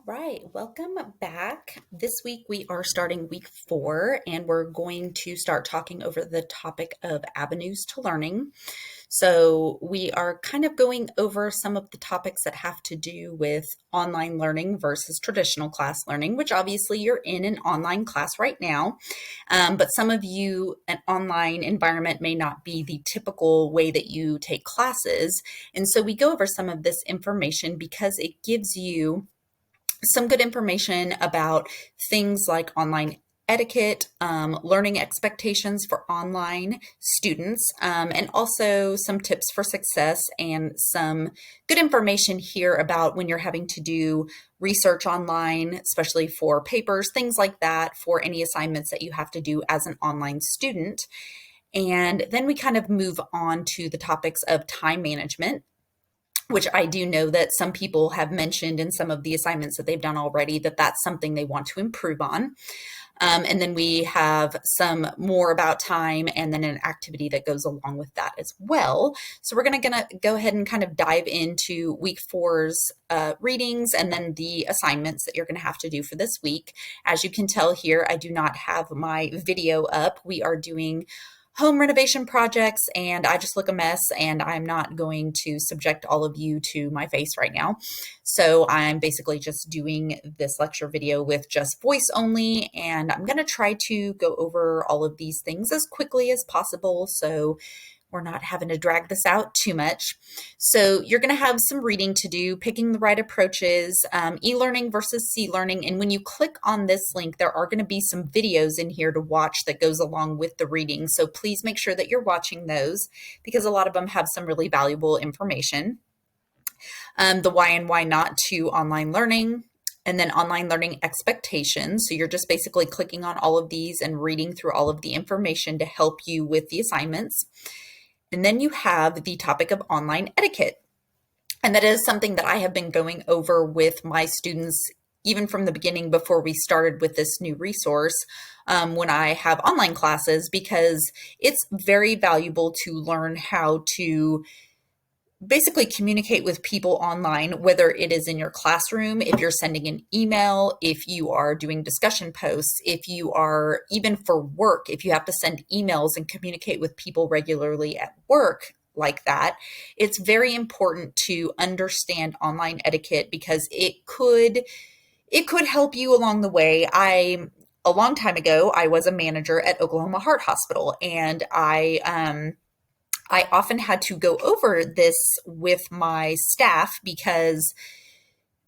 Right, welcome back. This week we are starting week 4, and we're going to start talking over the topic of avenues to learning. So, we are kind of going over some of the topics that have to do with online learning versus traditional class learning, which obviously you're in an online class right now. But some of you, an online environment may not be the typical way that you take classes. And so, we go over some of this information because it gives you some good information about things like online etiquette, learning expectations for online students, and also some tips for success and some good information here about when you're having to do research online, especially for papers, things like that, for any assignments that you have to do as an online student. And then we kind of move on to the topics of time management, which I do know that some people have mentioned in some of the assignments that they've done already, that that's something they want to improve on. And then we have some more about time and then an activity that goes along with that as well. So we're going to go ahead and kind of dive into week 4's readings and then the assignments that you're going to have to do for this week. As you can tell here, I do not have my video up. We are doing home renovation projects and I just look a mess, and I'm not going to subject all of you to my face right now. So I'm basically just doing this lecture video with just voice only, and I'm going to try to go over all of these things as quickly as possible so we're not having to drag this out too much. So you're going to have some reading to do, picking the right approaches, e-learning versus C-learning. And when you click on this link, there are going to be some videos in here to watch that goes along with the reading. So please make sure that you're watching those because a lot of them have some really valuable information. The why and why not to online learning, and then online learning expectations. So you're just basically clicking on all of these and reading through all of the information to help you with the assignments. And then you have the topic of online etiquette. And that is something that I have been going over with my students even from the beginning before we started with this new resource when I have online classes, because it's very valuable to learn how to basically communicate with people online, whether it is in your classroom, if you're sending an email, if you are doing discussion posts, if you are even for work, if you have to send emails and communicate with people regularly at work like that. It's very important to understand online etiquette because it could help you along the way. A long time ago, I was a manager at Oklahoma Heart Hospital, and I often had to go over this with my staff because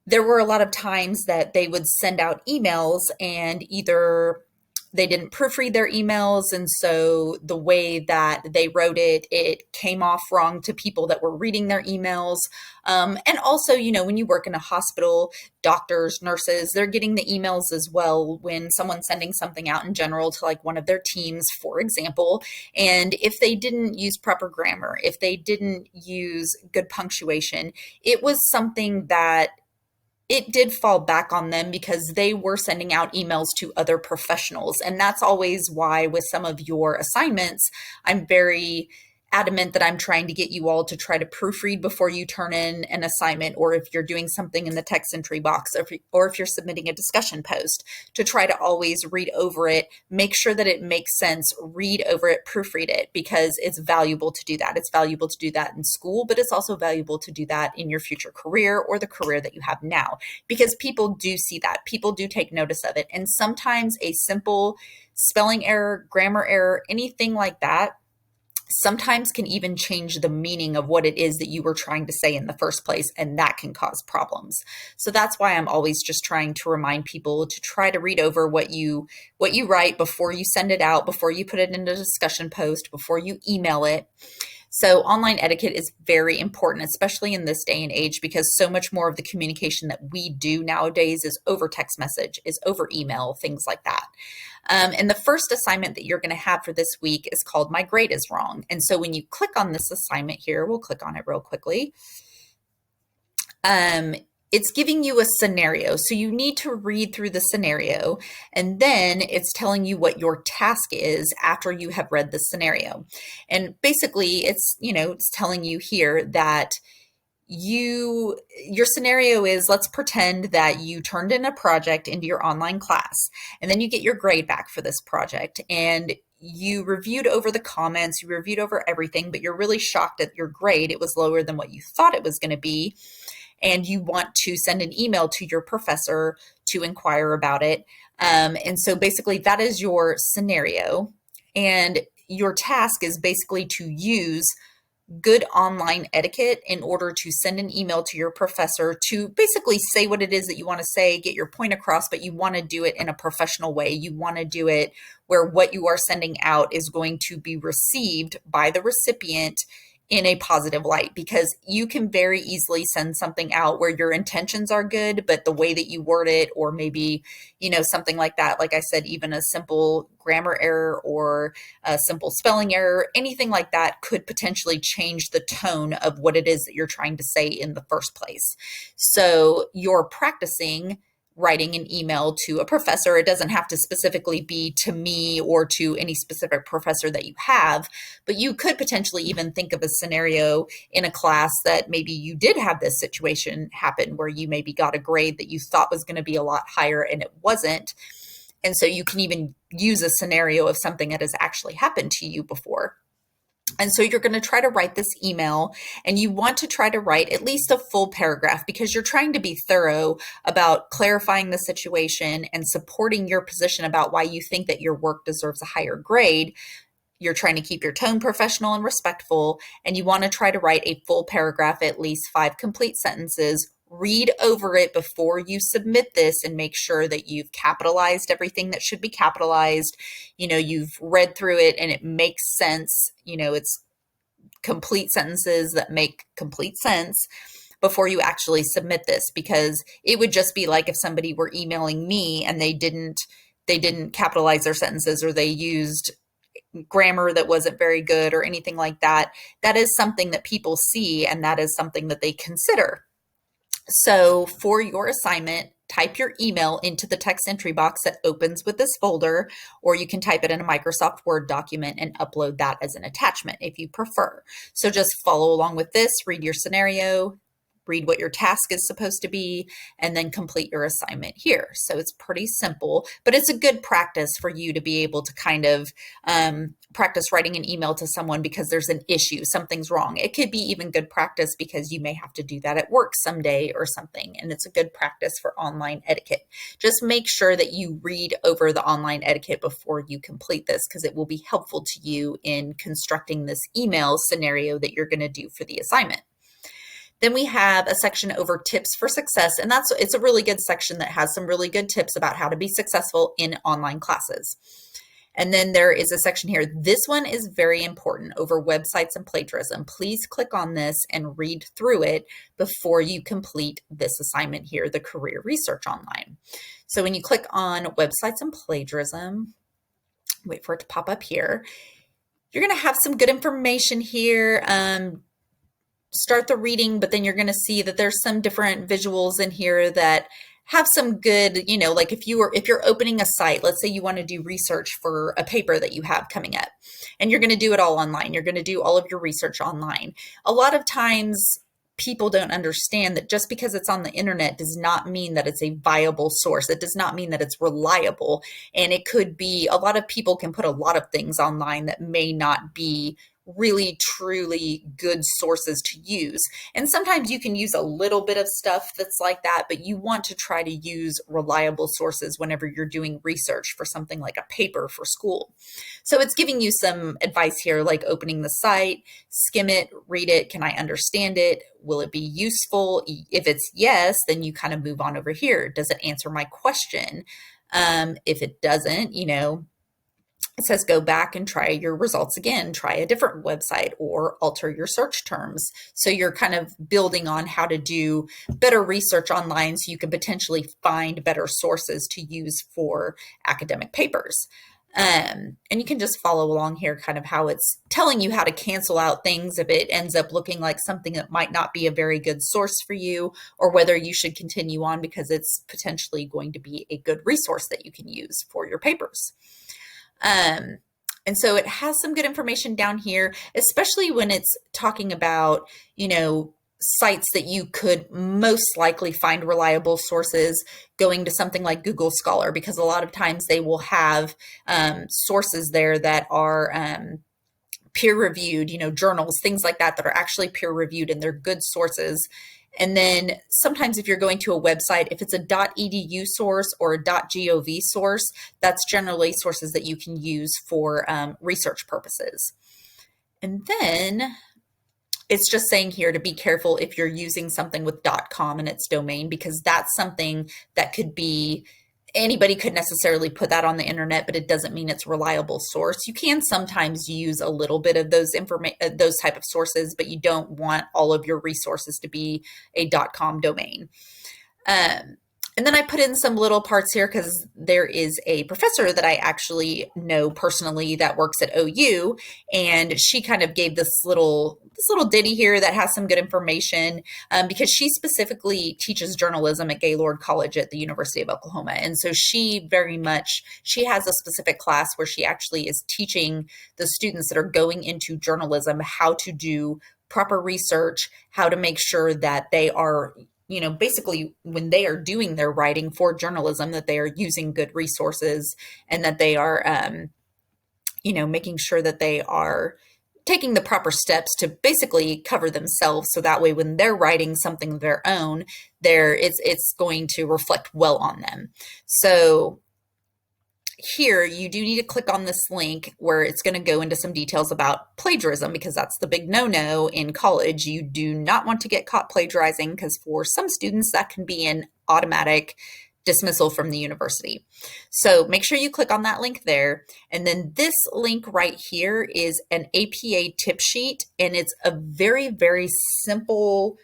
there were a lot of times that they would send out emails and either they didn't proofread their emails, and so the way that they wrote it, it came off wrong to people that were reading their emails. And also, when you work in a hospital, doctors, nurses, they're getting the emails as well when someone's sending something out in general to like one of their teams, for example. And if they didn't use proper grammar, if they didn't use good punctuation, it was something that it did fall back on them because they were sending out emails to other professionals. And that's always why with some of your assignments, I'm very adamant that I'm trying to get you all to try to proofread before you turn in an assignment, or if you're doing something in the text entry box, or if you're submitting a discussion post, to try to always read over it, make sure that it makes sense, read over it, proofread it, because it's valuable to do that. It's valuable to do that in school, but it's also valuable to do that in your future career or the career that you have now, because people do see that. People do take notice of it. And sometimes a simple spelling error, grammar error, anything like that, sometimes can even change the meaning of what it is that you were trying to say in the first place, and that can cause problems. So that's why I'm always just trying to remind people to try to read over what you write before you send it out, before you put it in a discussion post, before you email it. So online etiquette is very important, especially in this day and age, because so much more of the communication that we do nowadays is over text message, is over email, things like that. And the first assignment that you're going to have for this week is called My Grade is Wrong. And so when you click on this assignment here, we'll click on it real quickly. It's giving you a scenario. So you need to read through the scenario, and then it's telling you what your task is after you have read the scenario. And basically it's telling you here that your scenario is, let's pretend that you turned in a project into your online class, and then you get your grade back for this project, and you reviewed over the comments, you reviewed over everything, but you're really shocked at your grade. It was lower than what you thought it was going to be, and you want to send an email to your professor to inquire about it. And so basically that is your scenario, and your task is basically to use good online etiquette in order to send an email to your professor to basically say what it is that you want to say, get your point across, but you want to do it in a professional way. You want to do it where what you are sending out is going to be received by the recipient in a positive light, because you can very easily send something out where your intentions are good, but the way that you word it, or maybe, something like that, like I said, even a simple grammar error or a simple spelling error, anything like that could potentially change the tone of what it is that you're trying to say in the first place. So you're practicing writing an email to a professor. It doesn't have to specifically be to me or to any specific professor that you have, but you could potentially even think of a scenario in a class that maybe you did have this situation happen where you maybe got a grade that you thought was going to be a lot higher and it wasn't. And so you can even use a scenario of something that has actually happened to you before. And so you're going to try to write this email, and you want to try to write at least a full paragraph, because you're trying to be thorough about clarifying the situation and supporting your position about why you think that your work deserves a higher grade. You're trying to keep your tone professional and respectful, and you want to try to write a full paragraph, at least 5 complete sentences. Read over it before you submit this and make sure that you've capitalized everything that should be capitalized. You've read through it and it makes sense. It's complete sentences that make complete sense before you actually submit this, because it would just be like if somebody were emailing me and they didn't capitalize their sentences, or they used grammar that wasn't very good or anything like that. That is something that people see, and that is something that they consider. So for your assignment, type your email into the text entry box that opens with this folder, or you can type it in a Microsoft Word document and upload that as an attachment if you prefer. So just follow along with this, read your scenario, read what your task is supposed to be, and then complete your assignment here. So it's pretty simple, but it's a good practice for you to be able to kind of practice writing an email to someone because there's an issue, something's wrong. It could be even good practice because you may have to do that at work someday or something, and it's a good practice for online etiquette. Just make sure that you read over the online etiquette before you complete this, because it will be helpful to you in constructing this email scenario that you're going to do for the assignment. Then we have a section over tips for success, and it's a really good section that has some really good tips about how to be successful in online classes. And then there is a section here. This one is very important, over websites and plagiarism. Please click on this and read through it before you complete this assignment here, the career research online. So when you click on websites and plagiarism, wait for it to pop up here, you're going to have some good information here. Start the reading, but then you're going to see that there's some different visuals in here that have some good, like if you're opening a site, let's say you want to do research for a paper that you have coming up, and you're going to do it all online. You're going to do all of your research online. A lot of times people don't understand that just because it's on the internet does not mean that it's a viable source. It does not mean that it's reliable. And it could be, a lot of people can put a lot of things online that may not be really truly good sources to use. And sometimes you can use a little bit of stuff that's like that, but you want to try to use reliable sources whenever you're doing research for something like a paper for school. So it's giving you some advice here, like opening the site, skim it, read it. Can I understand it? Will it be useful? If it's yes, then you kind of move on over here. Does it answer my question? If it doesn't, it says go back and try your results again, try a different website, or alter your search terms. So you're kind of building on how to do better research online so you can potentially find better sources to use for academic papers. And you can just follow along here, kind of how it's telling you how to cancel out things if it ends up looking like something that might not be a very good source for you, or whether you should continue on because it's potentially going to be a good resource that you can use for your papers. And so it has some good information down here, especially when it's talking about, sites that you could most likely find reliable sources, going to something like Google Scholar, because a lot of times they will have sources there that are peer reviewed, journals, things like that are actually peer reviewed and they're good sources. And then sometimes if you're going to a website, if it's a .edu source or a .gov source, that's generally sources that you can use for research purposes. And then it's just saying here to be careful if you're using something with .com in its domain, because that's something that could be, anybody could necessarily put that on the internet, but it doesn't mean it's a reliable source. You can sometimes use a little bit of those type of sources, but you don't want all of your resources to be a .com domain. And then I put in some little parts here because there is a professor that I actually know personally that works at OU, and she kind of gave this little ditty here that has some good information because she specifically teaches journalism at Gaylord College at the University of Oklahoma. And so she has a specific class where she actually is teaching the students that are going into journalism how to do proper research, how to make sure that they are, basically when they are doing their writing for journalism, that they are using good resources and that they are, making sure that they are taking the proper steps to basically cover themselves. So that way, when they're writing something of their own, it's going to reflect well on them. So here you do need to click on this link where it's going to go into some details about plagiarism, because that's the big no-no in college. You do not want to get caught plagiarizing, because for some students that can be an automatic dismissal from the university. So make sure you click on that link there. And then this link right here is an APA tip sheet, and it's a very, very simple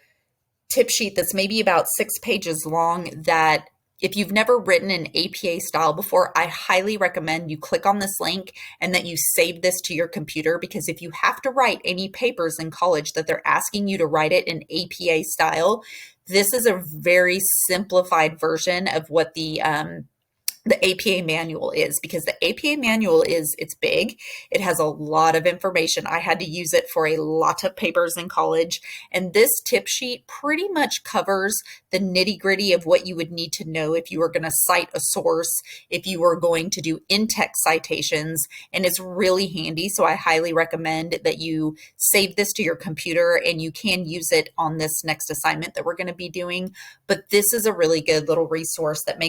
tip sheet that's maybe about 6 pages long that if you've never written an APA style before, I highly recommend you click on this link and that you save this to your computer, because if you have to write any papers in college that they're asking you to write it in APA style, this is a very simplified version of what the APA manual is, because the APA manual it's big. It has a lot of information. I had to use it for a lot of papers in college. And this tip sheet pretty much covers the nitty gritty of what you would need to know if you were going to cite a source, if you were going to do in-text citations, and it's really handy. So I highly recommend that you save this to your computer, and you can use it on this next assignment that we're going to be doing. But this is a really good little resource that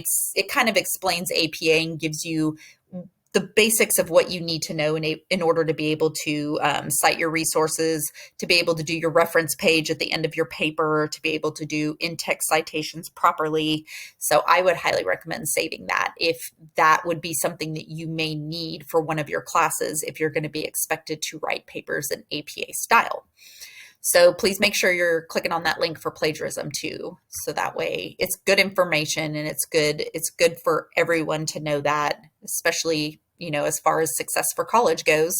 kind of explains APA and gives you the basics of what you need to know in order to be able to cite your resources, to be able to do your reference page at the end of your paper, to be able to do in-text citations properly. So I would highly recommend saving that if that would be something that you may need for one of your classes if you're going to be expected to write papers in APA style. So please make sure you're clicking on that link for plagiarism too. So that way it's good information, and it's good for everyone to know that, especially, as far as success for college goes.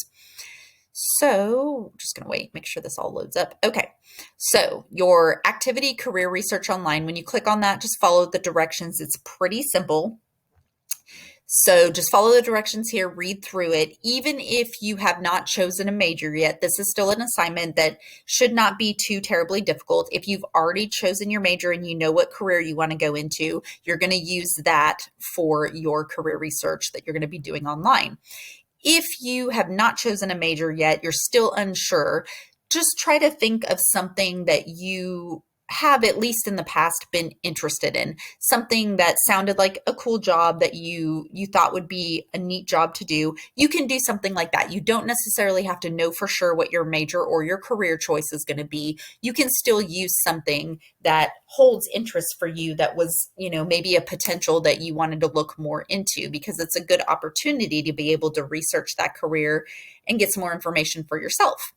So I'm just going to wait, make sure this all loads up. Okay. So your activity career research online, when you click on that, just follow the directions. It's pretty simple. So just follow the directions here, read through it. Even if you have not chosen a major yet, this is still an assignment that should not be too terribly difficult. If you've already chosen your major and you know what career you want to go into, you're going to use that for your career research that you're going to be doing online. If you have not chosen a major yet, you're still unsure, just try to think of something that you have, at least in the past, been interested in, something that sounded like a cool job that you thought would be a neat job to do. You can do something like that. You don't necessarily have to know for sure what your major or your career choice is going to be. You can still use something that holds interest for you, that was, maybe a potential that you wanted to look more into, because it's a good opportunity to be able to research that career and get some more information for yourself.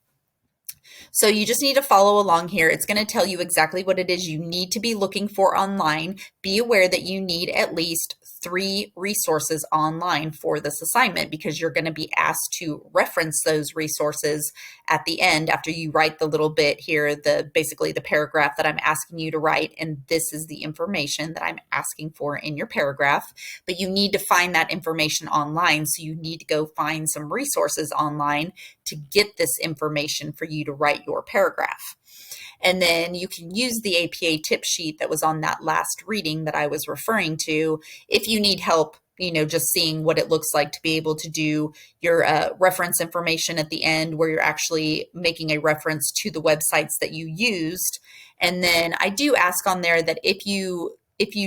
So you just need to follow along here. It's going to tell you exactly what it is you need to be looking for online. Be aware that you need at least 3 resources online for this assignment, because you're going to be asked to reference those resources at the end after you write the little bit here, basically the paragraph that I'm asking you to write. And this is the information that I'm asking for in your paragraph. But you need to find that information online. So you need to go find some resources online to get this information for you to write your paragraph. And then you can use the APA tip sheet that was on that last reading that I was referring to if you need help, just seeing what it looks like to be able to do your reference information at the end where you're actually making a reference to the websites that you used. And then I do ask on there that if you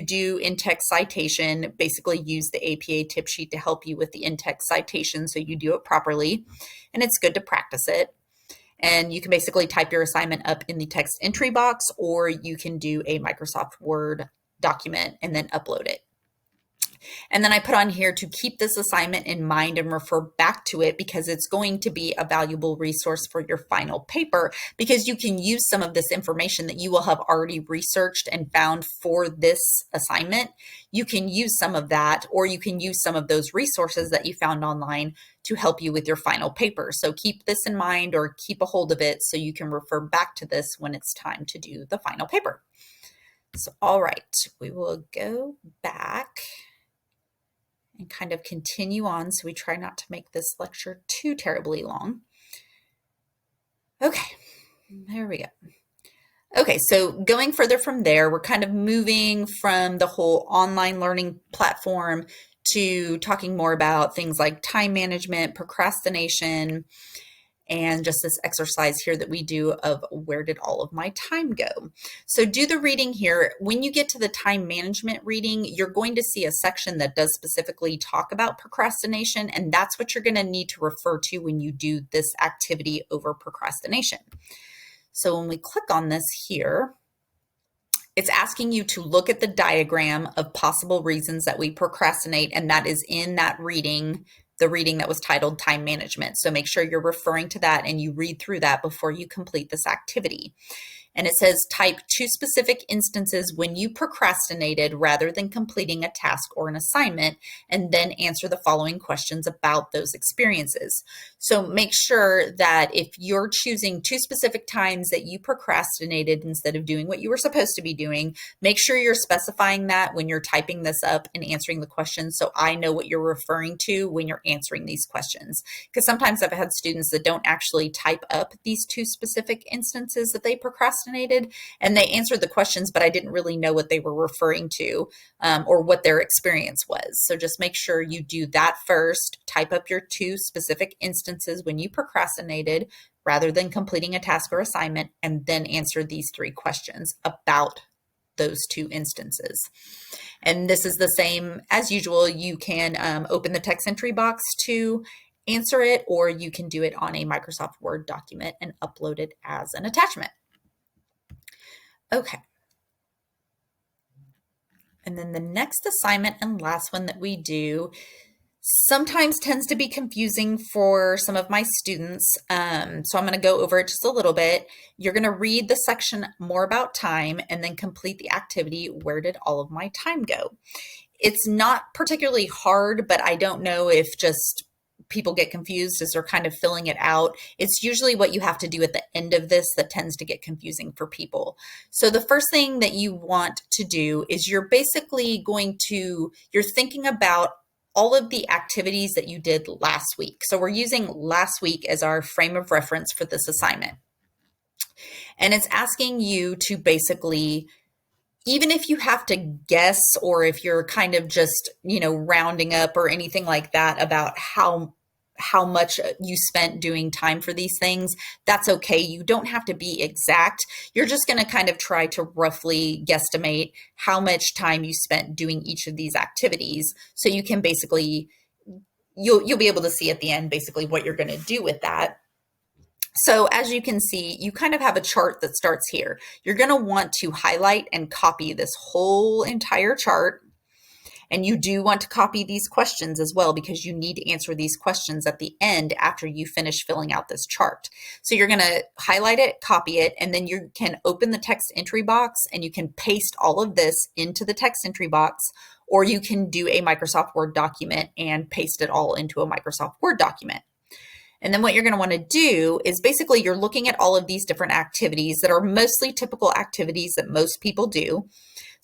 do in-text citation, basically use the APA tip sheet to help you with the in-text citation so you do it properly. And it's good to practice it. And you can basically type your assignment up in the text entry box, or you can do a Microsoft Word document and then upload it. And then I put on here to keep this assignment in mind and refer back to it because it's going to be a valuable resource for your final paper, because you can use some of this information that you will have already researched and found for this assignment. You can use some of that, or you can use some of those resources that you found online to help you with your final paper. So keep this in mind, or keep a hold of it so you can refer back to this when it's time to do the final paper. So, all right, we will go back and kind of continue on, so we try not to make this lecture too terribly long. Okay, there we go. Okay, so going further from there, we're kind of moving from the whole online learning platform to talking more about things like time management, procrastination, and just this exercise here that we do of where did all of my time go. So do the reading here. When you get to the time management reading, you're going to see a section that does specifically talk about procrastination, and that's what you're going to need to refer to when you do this activity over procrastination. So when we click on this here, it's asking you to look at the diagram of possible reasons that we procrastinate, and that is in that reading, the reading that was titled Time Management. So make sure you're referring to that and you read through that before you complete this activity. And it says type 2 specific instances when you procrastinated rather than completing a task or an assignment, and then answer the following questions about those experiences. So make sure that if you're choosing 2 specific times that you procrastinated instead of doing what you were supposed to be doing, make sure you're specifying that when you're typing this up and answering the questions, so I know what you're referring to when you're answering these questions. Because sometimes I've had students that don't actually type up these 2 specific instances that they procrastinated, and they answered the questions, but I didn't really know what they were referring to or what their experience was. So just make sure you do that first. Type up your 2 specific instances when you procrastinated rather than completing a task or assignment, and then answer these 3 questions about those 2 instances. And this is the same as usual. You can open the text entry box to answer it, or you can do it on a Microsoft Word document and upload it as an attachment. Okay. And then the next assignment and last one that we do sometimes tends to be confusing for some of my students. So I'm going to go over it just a little bit. You're going to read the section more about time and then complete the activity, where did all of my time go? It's not particularly hard, but I don't know if just people get confused as they're kind of filling it out. It's usually what you have to do at the end of this that tends to get confusing for people. So the first thing that you want to do is you're thinking about all of the activities that you did last week. So we're using last week as our frame of reference for this assignment. And it's asking you to basically, even if you have to guess, or if you're kind of just, rounding up or anything like that about how much you spent doing time for these things, that's okay. You don't have to be exact. You're just going to kind of try to roughly guesstimate how much time you spent doing each of these activities. So you can basically, you'll be able to see at the end basically what you're going to do with that. So as you can see, you kind of have a chart that starts here. You're going to want to highlight and copy this whole entire chart. And you do want to copy these questions as well, because you need to answer these questions at the end after you finish filling out this chart. So you're going to highlight it, copy it, and then you can open the text entry box and you can paste all of this into the text entry box, or you can do a Microsoft Word document and paste it all into a Microsoft Word document. And then what you're going to want to do is basically you're looking at all of these different activities that are mostly typical activities that most people do.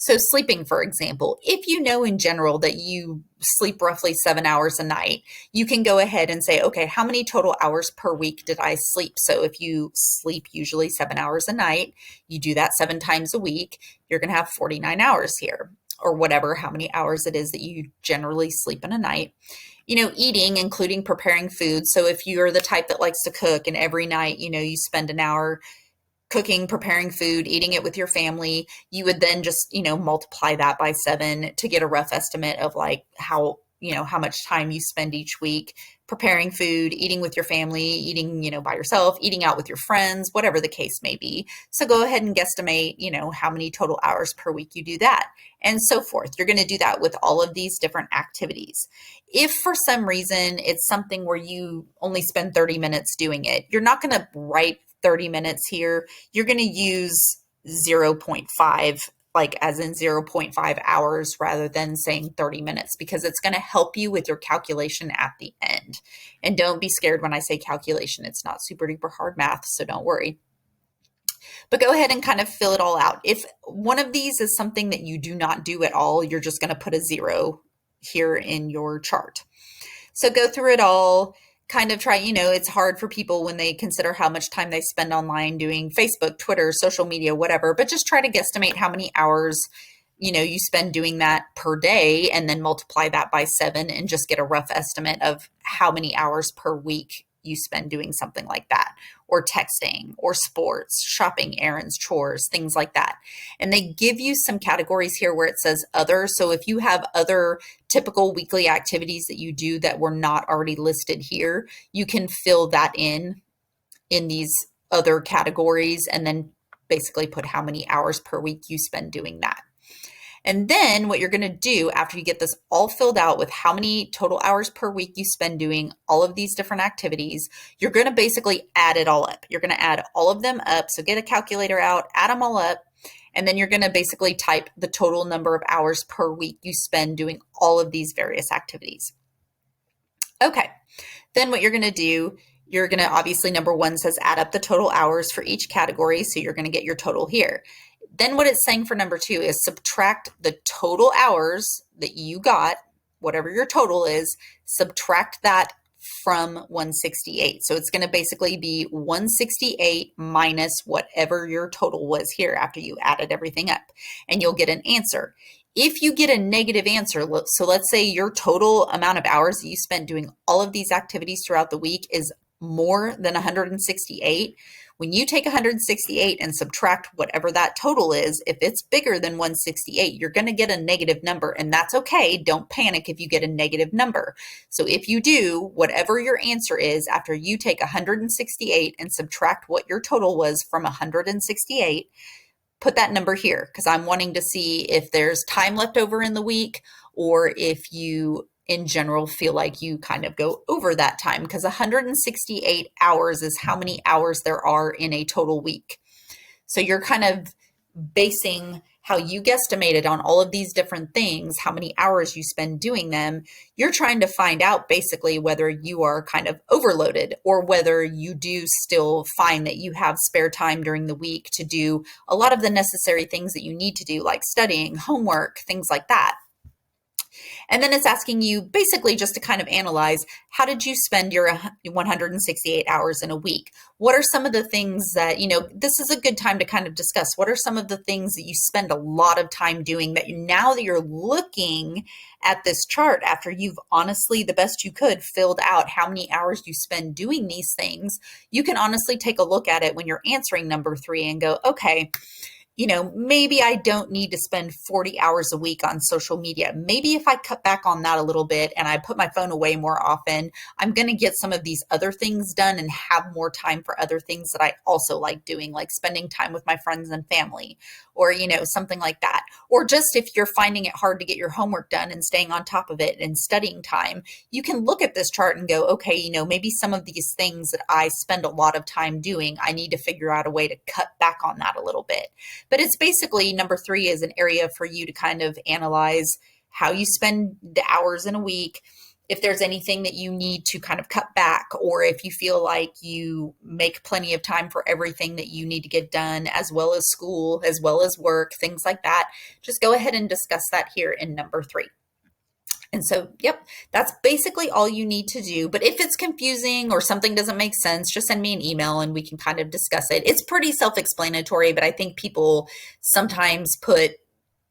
So sleeping, for example, if you know in general that you sleep roughly 7 hours a night, you can go ahead and say, okay, how many total hours per week did I sleep? So if you sleep usually 7 hours a night, you do that 7 times a week, you're going to have 49 hours here, or whatever, how many hours it is that you generally sleep in a night. Eating, including preparing food. So if you're the type that likes to cook and every night, you spend an hour cooking, preparing food, eating it with your family, you would then just, multiply that by 7 to get a rough estimate of like how much time you spend each week preparing food, eating with your family, eating, by yourself, eating out with your friends, whatever the case may be. So go ahead and guesstimate, how many total hours per week you do that, and so forth. You're going to do that with all of these different activities. If for some reason it's something where you only spend 30 minutes doing it, you're not going to write 30 minutes here. You're going to use 0.5, like as in zero point 0.5 hours rather than saying 30 minutes, because it's going to help you with your calculation at the end. And don't be scared when I say calculation. It's not super duper hard math, so don't worry. But go ahead and kind of fill it all out. If one of these is something that you do not do at all, you're just going to put a 0 here in your chart. So go through it all, kind of try, it's hard for people when they consider how much time they spend online doing Facebook, Twitter, social media, whatever, but just try to guesstimate how many hours, you spend doing that per day, and then multiply that by 7 and just get a rough estimate of how many hours per week you spend doing something like that, or texting, or sports, shopping, errands, chores, things like that. And they give you some categories here where it says other. So if you have other typical weekly activities that you do that were not already listed here, you can fill that in these other categories, and then basically put how many hours per week you spend doing that. And then what you're going to do after you get this all filled out with how many total hours per week you spend doing all of these different activities, you're going to basically add it all up. You're going to add all of them up. So get a calculator out, add them all up, and then you're going to basically type the total number of hours per week you spend doing all of these various activities. Okay, then what you're going to do, you're going to obviously, number 1 says add up the total hours for each category. So you're going to get your total here. Then what it's saying for number 2 is subtract the total hours that you got, whatever your total is, subtract that from 168. So it's going to basically be 168 minus whatever your total was here after you added everything up, and you'll get an answer. If you get a negative answer, so let's say your total amount of hours that you spent doing all of these activities throughout the week is more than 168, when you take 168 and subtract whatever that total is, if it's bigger than 168, you're going to get a negative number, and that's okay. Don't panic if you get a negative number. So if you do, whatever your answer is, after you take 168 and subtract what your total was from 168, put that number here, because I'm wanting to see if there's time left over in the week, or if you in general feel like you kind of go over that time, because 168 hours is how many hours there are in a total week. So you're kind of basing how you guesstimated on all of these different things, how many hours you spend doing them. You're trying to find out basically whether you are kind of overloaded, or whether you do still find that you have spare time during the week to do a lot of the necessary things that you need to do, like studying, homework, things like that. And then it's asking you basically just to kind of analyze, how did you spend your 168 hours in a week? What are some of the things that, this is a good time to kind of discuss. What are some of the things that you spend a lot of time doing that now that you're looking at this chart, after you've honestly, the best you could, filled out how many hours you spend doing these things, you can honestly take a look at it when you're answering number 3 and go, okay, maybe I don't need to spend 40 hours a week on social media. Maybe if I cut back on that a little bit and I put my phone away more often, I'm going to get some of these other things done and have more time for other things that I also like doing, like spending time with my friends and family, or, something like that. Or just if you're finding it hard to get your homework done and staying on top of it and studying time, you can look at this chart and go, okay, maybe some of these things that I spend a lot of time doing, I need to figure out a way to cut back on that a little bit. But it's basically, number 3 is an area for you to kind of analyze how you spend the hours in a week, if there's anything that you need to kind of cut back, or if you feel like you make plenty of time for everything that you need to get done, as well as school, as well as work, things like that, just go ahead and discuss that here in number 3. And so, yep, that's basically all you need to do. But if it's confusing or something doesn't make sense, just send me an email and we can kind of discuss it. It's pretty self-explanatory, but I think people sometimes put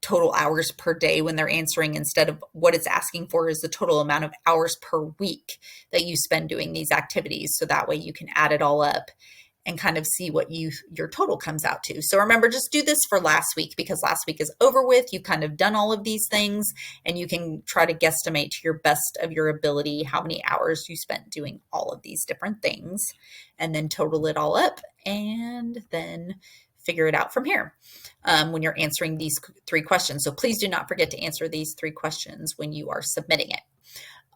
total hours per day when they're answering, instead of what it's asking for is the total amount of hours per week that you spend doing these activities. So that way you can add it all up and kind of see what your total comes out to. So remember, just do this for last week, because last week is over with. You've kind of done all of these things, and you can try to guesstimate to your best of your ability how many hours you spent doing all of these different things, and then total it all up and then figure it out from here when you're answering these 3 questions. So please do not forget to answer these 3 questions when you are submitting it.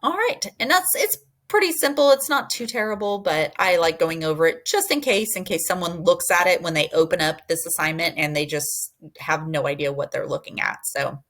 All right. And it's pretty simple. It's not too terrible, but I like going over it just in case someone looks at it when they open up this assignment and they just have no idea what they're looking at. So,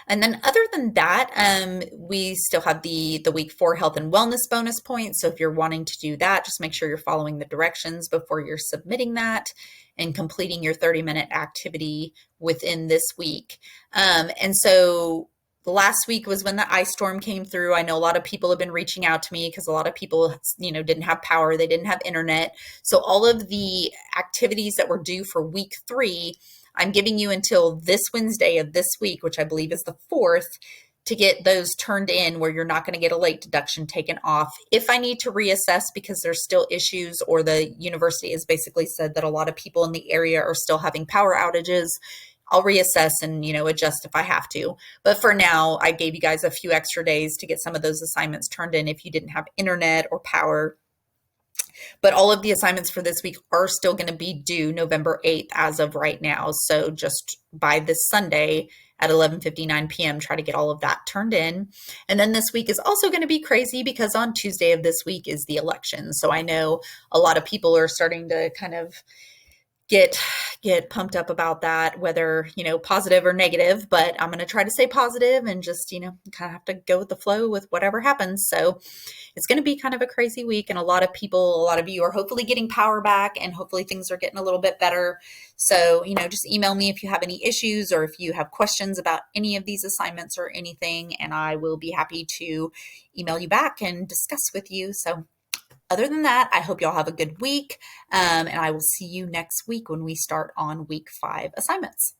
and then other than that, we still have the week 4 health and wellness bonus points. So if you're wanting to do that, just make sure you're following the directions before you're submitting that and completing your 30-minute activity within this week. And so last week was when the ice storm came through. I know a lot of people have been reaching out to me because a lot of people, didn't have power. They didn't have internet. So all of the activities that were due for week 3, I'm giving you until this Wednesday of this week, which I believe is the 4th, to get those turned in where you're not going to get a late deduction taken off. If I need to reassess because there's still issues, or the university has basically said that a lot of people in the area are still having power outages, I'll reassess and, adjust if I have to. But for now, I gave you guys a few extra days to get some of those assignments turned in if you didn't have internet or power. But all of the assignments for this week are still going to be due November 8th as of right now. So just by this Sunday at 11:59 p.m., try to get all of that turned in. And then this week is also going to be crazy because on Tuesday of this week is the election. So I know a lot of people are starting to kind of get pumped up about that, whether, positive or negative, but I'm going to try to stay positive and just, kind of have to go with the flow with whatever happens. So it's going to be kind of a crazy week. And a lot of you are hopefully getting power back, and hopefully things are getting a little bit better. So, just email me if you have any issues or if you have questions about any of these assignments or anything, and I will be happy to email you back and discuss with you. So other than that, I hope y'all have a good week, and I will see you next week when we start on week 5 assignments.